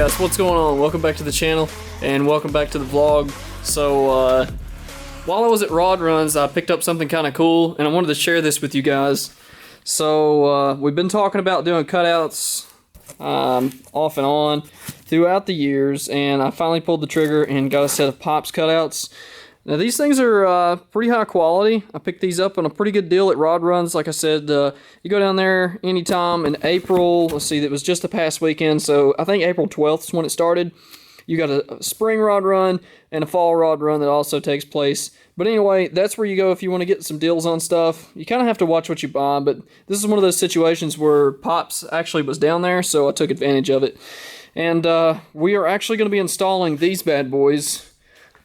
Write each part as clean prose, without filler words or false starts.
guys, what's going on? Welcome back to the channel and welcome back to the vlog. So while I was at Rod Runs, I picked up something kind of cool and I wanted to share this with you guys. So we've been talking about doing cutouts off and on throughout the years, and I finally pulled the trigger and got a set of Pops cutouts. Now these things are pretty high quality. I picked these up on a pretty good deal at Rod Runs. Like I said, you go down there anytime in April. Let's see, that was just the past weekend, so I think April 12th is when it started. You got a spring Rod Run and a fall Rod Run that also takes place. But anyway, that's where you go if you want to get some deals on stuff. You kind of have to watch what you buy, but this is one of those situations where Pops actually was down there, so I took advantage of it. And we are actually going to be installing these bad boys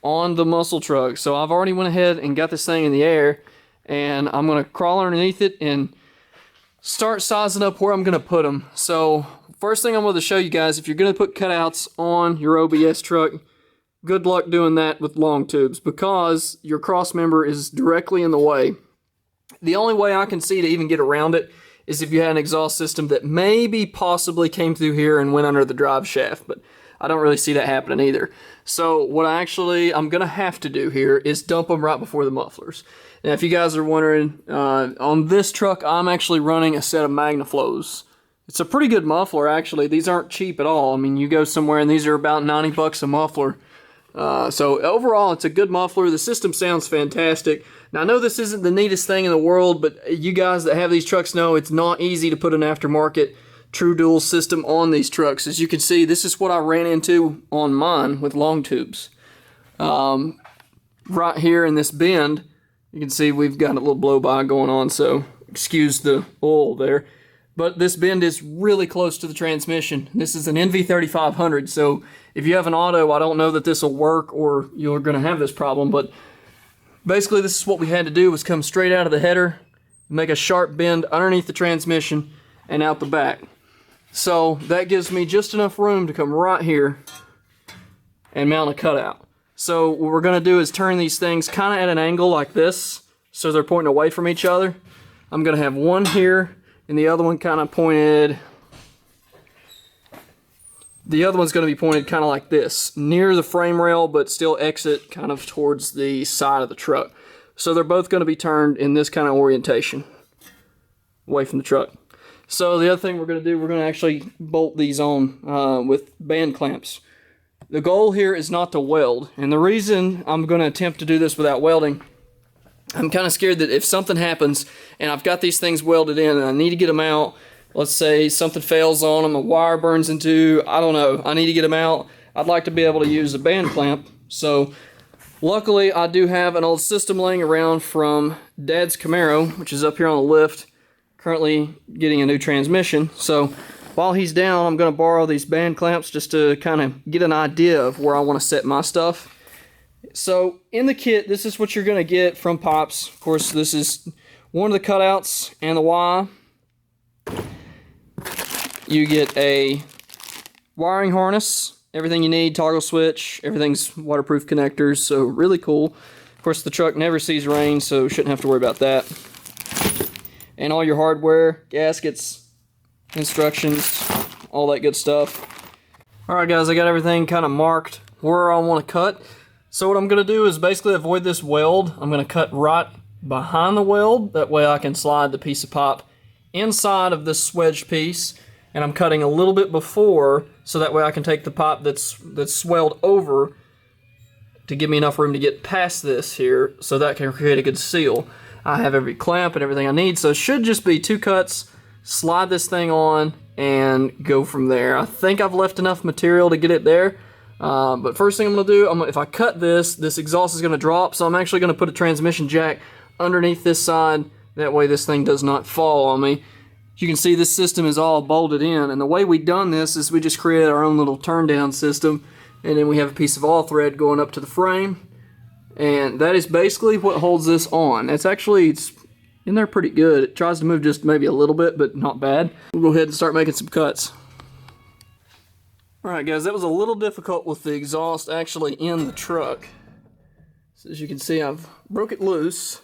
on the muscle truck. So I've already went ahead and got this thing in the air, and I'm going to crawl underneath it and start sizing up where I'm going to put them. So first thing I'm going to show you guys, if you're going to put cutouts on your OBS truck, good luck doing that with long tubes because your cross member is directly in the way. The only way I can see to even get around it is if you had an exhaust system that maybe possibly came through here and went under the drive shaft, but I don't really see that happening either. So what I'm going to have to do here is dump them right before the mufflers. Now if you guys are wondering, on this truck I'm actually running a set of MagnaFlows. It's a pretty good muffler actually. These aren't cheap at all. I mean, you go somewhere and these are about 90 bucks a muffler. So overall it's a good muffler. The system sounds fantastic. Now I know this isn't the neatest thing in the world, but you guys that have these trucks know it's not easy to put an aftermarket true dual system on these trucks. As you can see, this is what I ran into on mine with long tubes. Right here in this bend, you can see we've got a little blow by going on, so excuse the oil there. But this bend is really close to the transmission. This is an NV3500, so if you have an auto, I don't know that this will work or you're going to have this problem, but basically this is what we had to do, was come straight out of the header, make a sharp bend underneath the transmission and out the back. So that gives me just enough room to come right here and mount a cutout. So what we're going to do is turn these things kind of at an angle like this, so they're pointing away from each other. I'm going to have one here and the other one kind of pointed. The other one's going to be pointed kind of like this, near the frame rail, but still exit kind of towards the side of the truck. So they're both going to be turned in this kind of orientation, away from the truck. So the other thing we're going to do, we're going to actually bolt these on with band clamps. The goal here is not to weld, and the reason I'm going to attempt to do this without welding, I'm kind of scared that if something happens and I've got these things welded in and I need to get them out, let's say something fails on them, a wire burns into, I don't know, I need to get them out, I'd like to be able to use a band clamp. So luckily I do have an old system laying around from Dad's Camaro, which is up here on the lift, currently getting a new transmission. So while he's down, I'm going to borrow these band clamps just to kind of get an idea of where I want to set my stuff. So in the kit, this is what you're going to get from Pops. Of course, this is one of the cutouts and the Y. You get a wiring harness, everything you need, toggle switch, everything's waterproof connectors, so really cool. Of course, the truck never sees rain, so shouldn't have to worry about that. And all your hardware, gaskets, instructions, all that good stuff. Alright guys, I got everything kind of marked where I want to cut. So what I'm going to do is basically avoid this weld. I'm going to cut right behind the weld. That way I can slide the piece of pipe inside of this swedged piece. And I'm cutting a little bit before, so that way I can take the pipe that's swelled over to give me enough room to get past this here, so that can create a good seal. I have every clamp and everything I need, so it should just be 2 cuts, slide this thing on, and go from there. I think I've left enough material to get it there, but first thing I'm going to do, if I cut this exhaust is going to drop, so I'm actually going to put a transmission jack underneath this side, that way this thing does not fall on me. You can see this system is all bolted in, and the way we've done this is we just created our own little turn down system, and then we have a piece of all thread going up to the frame. And that is basically what holds this on. It's in there pretty good. It tries to move just maybe a little bit, but not bad. We'll go ahead and start making some cuts. Alright guys, that was a little difficult with the exhaust actually in the truck. So as you can see, I've broke it loose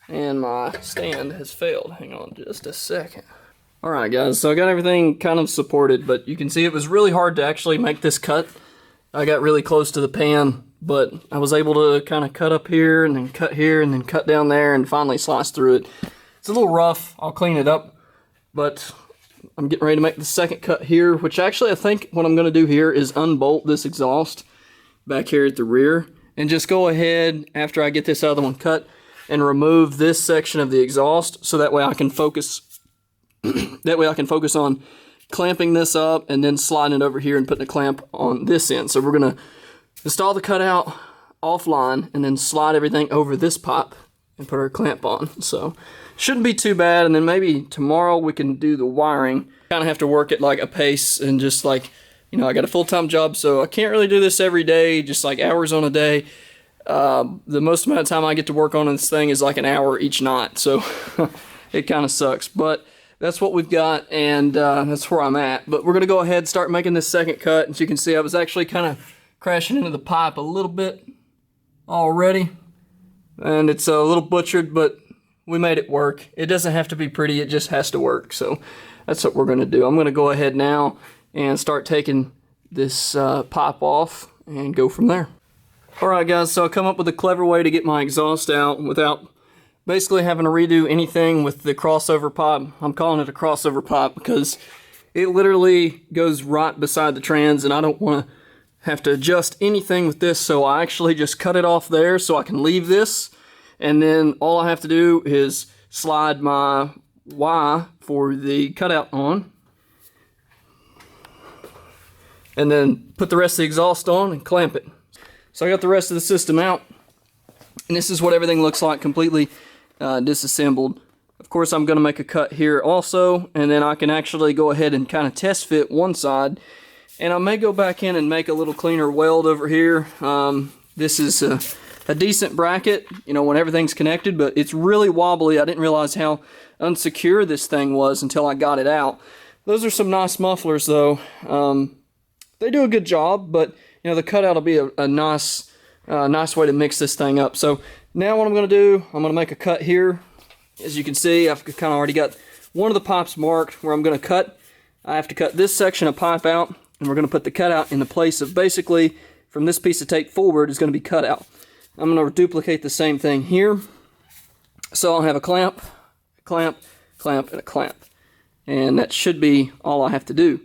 and my stand has failed. Hang on just a second. Alright guys, so I got everything kind of supported, but you can see it was really hard to actually make this cut. I got really close to the pan, but I was able to kind of cut up here and then cut here and then cut down there and finally slice through it. It's a little rough, I'll clean it up, but I'm getting ready to make the second cut here, which actually I think what I'm going to do here is unbolt this exhaust back here at the rear and just go ahead after I get this other one cut and remove this section of the exhaust so that way I can focus on clamping this up and then sliding it over here and putting a clamp on this end. So we're going to install the cutout offline and then slide everything over this pipe and put our clamp on. So shouldn't be too bad, and then maybe tomorrow we can do the wiring. Kind of have to work at like a pace and just like, you know, I got a full-time job, so I can't really do this every day, just like hours on a day. The most amount of time I get to work on this thing is like an hour each night, so it kind of sucks. But that's what we've got, and that's where I'm at. But we're going to go ahead and start making this second cut. As you can see, I was actually kind of crashing into the pipe a little bit already, and it's a little butchered, but we made it work. It doesn't have to be pretty, it just has to work. So that's what we're going to do. I'm going to go ahead now and start taking this pipe off and go from there. Alright guys, so I come up with a clever way to get my exhaust out without basically having to redo anything with the crossover pipe. I'm calling it a crossover pipe because it literally goes right beside the trans, and I don't want to have to adjust anything with this, so I actually just cut it off there so I can leave this, and then all I have to do is slide my Y for the cutout on and then put the rest of the exhaust on and clamp it. So I got the rest of the system out, and this is what everything looks like completely disassembled. Of course, I'm going to make a cut here also, and then I can actually go ahead and kind of test fit one side, and I may go back in and make a little cleaner weld over here. This is a decent bracket, you know, when everything's connected, but it's really wobbly. I didn't realize how unsecure this thing was until I got it out. Those are some nice mufflers though. They do a good job, but you know, the cutout will be a nice way to mix this thing up. So now what I'm going to do, I'm going to make a cut here. As you can see, I've kind of already got one of the pipes marked where I'm going to cut. I have to cut this section of pipe out, and we're going to put the cutout in the place of basically from this piece of tape forward is going to be cut out. I'm going to duplicate the same thing here. So I'll have a clamp, clamp, clamp, and a clamp. And that should be all I have to do.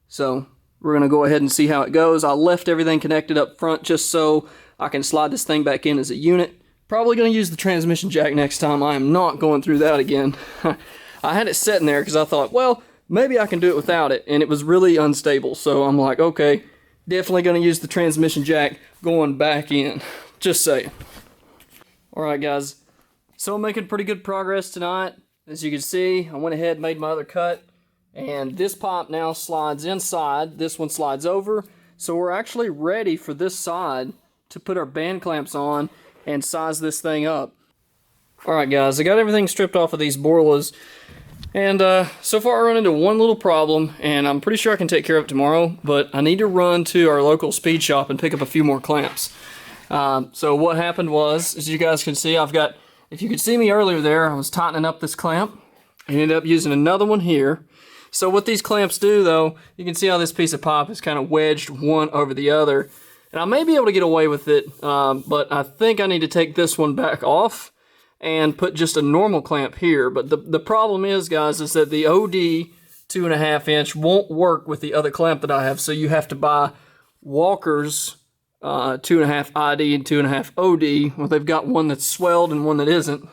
So we're going to go ahead and see how it goes. I left everything connected up front just so I can slide this thing back in as a unit. Probably going to use the transmission jack next time. I am not going through that again. I had it sitting there because I thought, well, maybe I can do it without it. And it was really unstable. So I'm like, okay, definitely going to use the transmission jack going back in. Just saying. Alright guys, so I'm making pretty good progress tonight. As you can see, I went ahead and made my other cut, and this pipe now slides inside, this one slides over, so we're actually ready for this side to put our band clamps on and size this thing up. Alright guys, I got everything stripped off of these Borlas, and so far I run into one little problem, and I'm pretty sure I can take care of it tomorrow, but I need to run to our local speed shop and pick up a few more clamps. So what happened was, as you guys can see, I've got, if you could see me earlier there, I was tightening up this clamp. I ended up using another one here. So what these clamps do though, you can see how this piece of pipe is kind of wedged one over the other. And I may be able to get away with it, but I think I need to take this one back off and put just a normal clamp here. But the problem is, guys, is that the OD 2.5 inch won't work with the other clamp that I have. So you have to buy Walker's 2.5 ID and 2.5 OD. Well, they've got one that's swelled and one that isn't,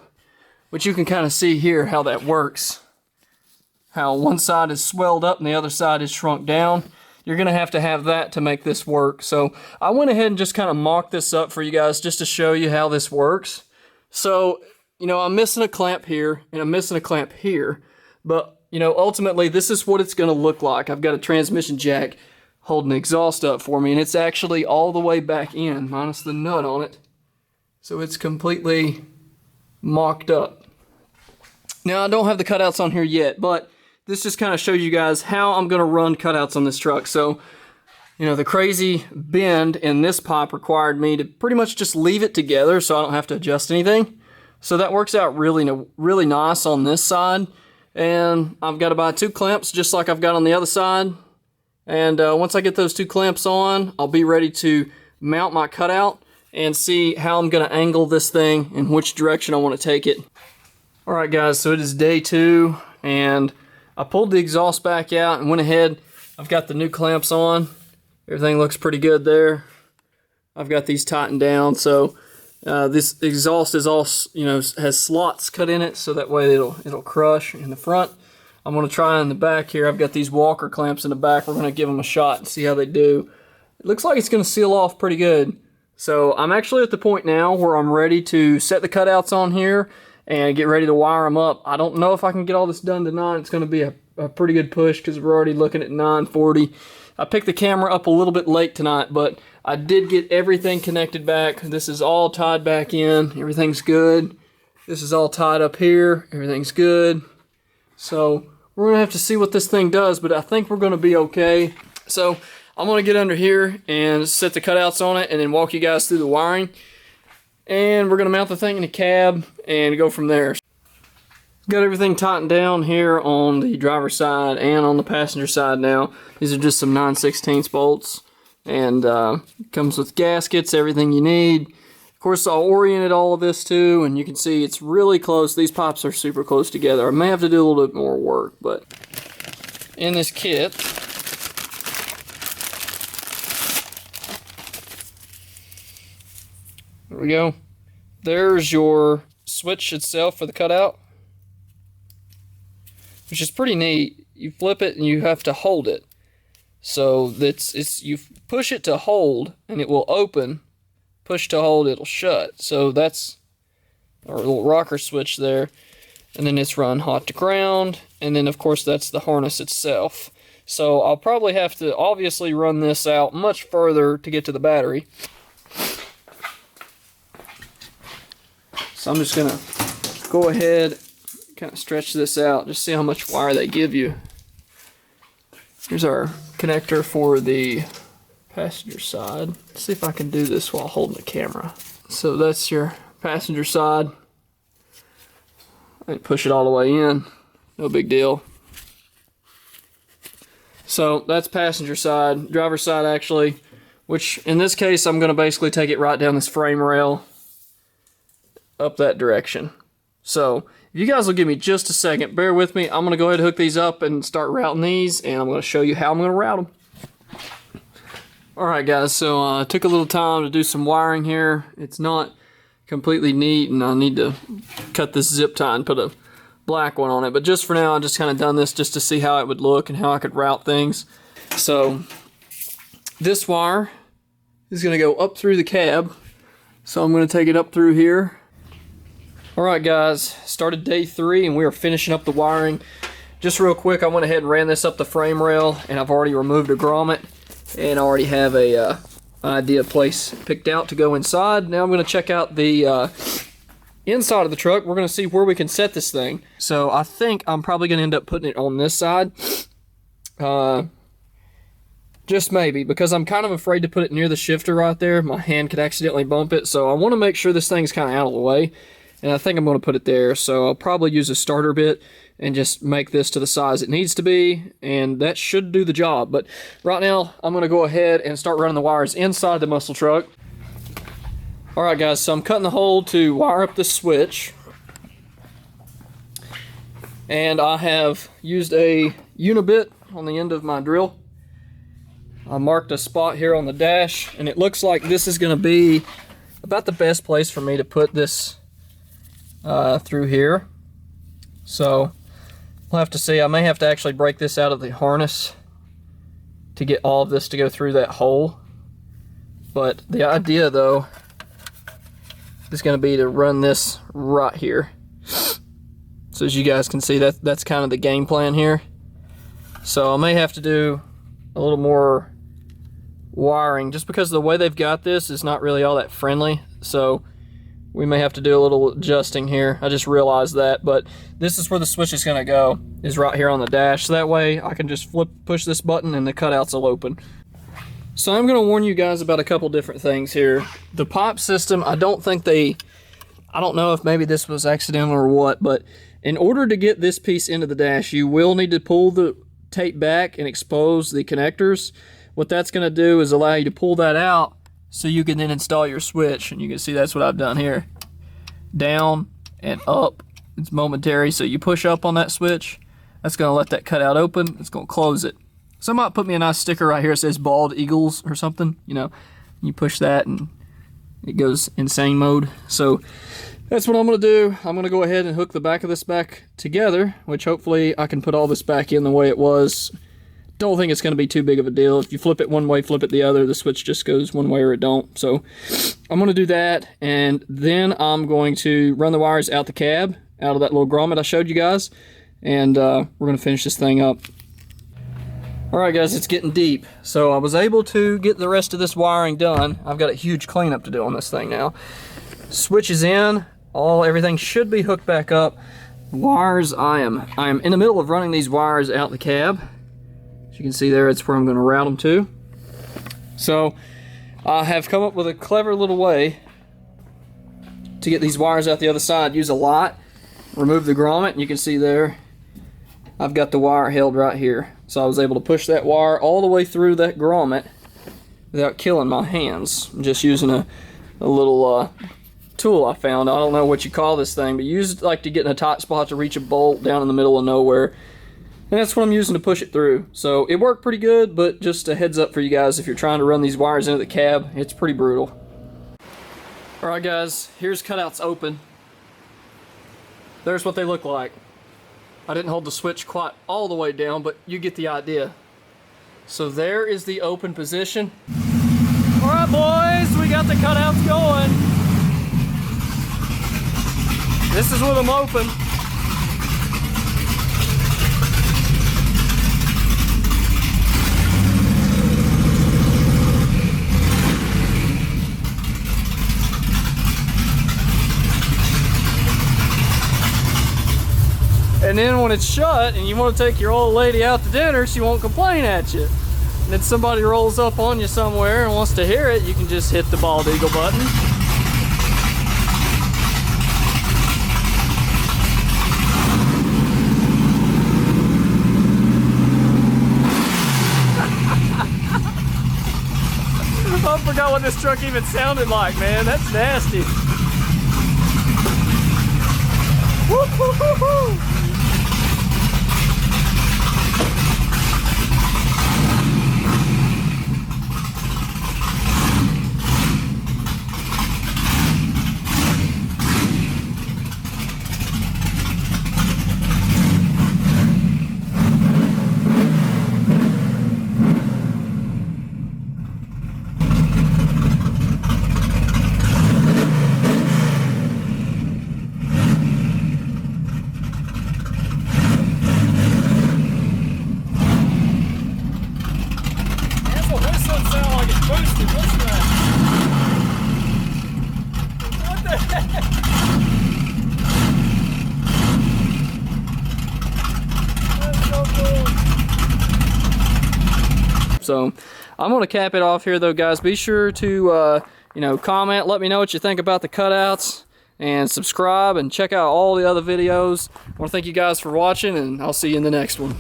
which you can kind of see here how that works. How one side is swelled up and the other side is shrunk down. You're going to have that to make this work. So I went ahead and just kind of mocked this up for you guys just to show you how this works. So, you know, I'm missing a clamp here and I'm missing a clamp here, but, you know, ultimately this is what it's going to look like. I've got a transmission jack holding the exhaust up for me, and it's actually all the way back in, minus the nut on it. So it's completely mocked up. Now, I don't have the cutouts on here yet, but this just kind of shows you guys how I'm going to run cutouts on this truck. So, you know, the crazy bend in this pipe required me to pretty much just leave it together so I don't have to adjust anything. So that works out really nice on this side. And I've got to buy 2 clamps just like I've got on the other side. And once I get those 2 clamps on, I'll be ready to mount my cutout and see how I'm going to angle this thing and which direction I want to take it. Alright guys, so it is day 2, and I pulled the exhaust back out and went ahead. I've got the new clamps on. Everything looks pretty good there. I've got these tightened down, so this exhaust is all, has slots cut in it, so that way it'll crush in the front. I'm going to try in the back here. I've got these Walker clamps in the back. We're going to give them a shot and see how they do. It looks like it's going to seal off pretty good. So I'm actually at the point now where I'm ready to set the cutouts on here and get ready to wire them up. I don't know if I can get all this done tonight. It's going to be a pretty good push because we're already looking at 9:40. I picked the camera up a little bit late tonight, but I did get everything connected back. This is all tied back in. Everything's good. This is all tied up here. Everything's good. So we're going to have to see what this thing does, but I think we're going to be okay. So I'm going to get under here and set the cutouts on it and then walk you guys through the wiring. And we're going to mount the thing in the cab and go from there. Got everything tightened down here on the driver's side and on the passenger side now. These are just some 9/16 bolts. And comes with gaskets, everything you need. Of course, I oriented all of this too, and you can see it's really close. These pipes are super close together. I may have to do a little bit more work, but in this kit, there we go. There's your switch itself for the cutout, which is pretty neat. You flip it and you have to hold it. So you push it to hold and it will open. Push to hold, it'll shut. So that's our little rocker switch there. And then it's run hot to ground. And then of course that's the harness itself. So I'll probably have to obviously run this out much further to get to the battery. So I'm just gonna go ahead, kind of stretch this out, just see how much wire they give you. Here's our connector for the passenger side. Let's see if I can do this while holding the camera. So that's your passenger side. And push it all the way in. No big deal. So that's passenger side. Driver side actually, which in this case I'm going to basically take it right down this frame rail up that direction. So if you guys will give me just a second, bear with me. I'm going to go ahead and hook these up and start routing these, and I'm going to show you how I'm going to route them. Alright guys, so I took a little time to do some wiring here. It's not completely neat, and I need to cut this zip tie and put a black one on it. But just for now, I just kind of done this just to see how it would look and how I could route things. So this wire is going to go up through the cab. So I'm going to take it up through here. Alright guys, started day 3 and we are finishing up the wiring. Just real quick, I went ahead and ran this up the frame rail, and I've already removed a grommet, and I already have a idea place picked out to go inside. Now I'm going to check out the inside of the truck. We're going to see where we can set this thing. So I think I'm probably going to end up putting it on this side. Just maybe, because I'm kind of afraid to put it near the shifter right there. My hand could accidentally bump it, so I want to make sure this thing's kind of out of the way. And I think I'm going to put it there, so I'll probably use a starter bit and just make this to the size it needs to be, and that should do the job. But right now, I'm going to go ahead and start running the wires inside the muscle truck. Alright guys, so I'm cutting the hole to wire up the switch. And I have used a unibit on the end of my drill. I marked a spot here on the dash, and it looks like this is going to be about the best place for me to put this through here. So we'll have to see. I may have to actually break this out of the harness to get all of this to go through that hole. But the idea though is going to be to run this right here. So as you guys can see, that's kind of the game plan here. So I may have to do a little more wiring just because the way they've got this is not really all that friendly. So we may have to do a little adjusting here. I just realized that, but this is where the switch is going to go, is right here on the dash. So that way I can just push this button and the cutouts will open. So I'm going to warn you guys about a couple different things here. The pipe system, I don't know if maybe this was accidental or what, but In order to get this piece into the dash, you will need to pull the tape back and expose the connectors. What that's going to do is allow you to pull that out so you can then install your switch. And you can see that's what I've done here. Down and up. It's momentary, so you push up on that switch. That's going to let that cutout open. It's going to close it. Somebody put me a nice sticker right here that says Bald Eagles or something. You know, you push that and it goes insane mode. So that's what I'm going to do. I'm going to go ahead and hook the back of this back together, which hopefully I can put all this back in the way it was. Don't think it's going to be too big of a deal. If you flip it one way, flip it the other, the switch just goes one way or it don't. So I'm going to do that, and then I'm going to run the wires out the cab, out of that little grommet I showed you guys, and we're going to finish this thing up. Alright guys, it's getting deep. So I was able to get the rest of this wiring done. I've got a huge cleanup to do on this thing now. Switch is in, everything should be hooked back up. Wires, I am in the middle of running these wires out the cab. As you can see there, it's where I'm going to route them to. So I have come up with a clever little way to get these wires out the other side. Use a lot, remove the grommet, and you can see there I've got the wire held right here. So I was able to push that wire all the way through that grommet without killing my hands. I'm just using a little tool I found. I don't know what you call this thing, but you use it like to get in a tight spot to reach a bolt down in the middle of nowhere. And that's what I'm using to push it through. So it worked pretty good, but just a heads up for you guys, if you're trying to run these wires into the cab, it's pretty brutal. Alright guys, here's cutouts open. There's what they look like. I didn't hold the switch quite all the way down, but you get the idea. So there is the open position. Alright boys, we got the cutouts going. This is with them open. And then when it's shut and you want to take your old lady out to dinner, she won't complain at you. And then somebody rolls up on you somewhere and wants to hear it, you can just hit the bald eagle button. I forgot what this truck even sounded like, man. That's nasty. Woo, woo, woo, woo. So I'm going to cap it off here though, guys. Be sure to comment, let me know what you think about the cutouts, and subscribe and check out all the other videos. I want to thank you guys for watching, and I'll see you in the next one.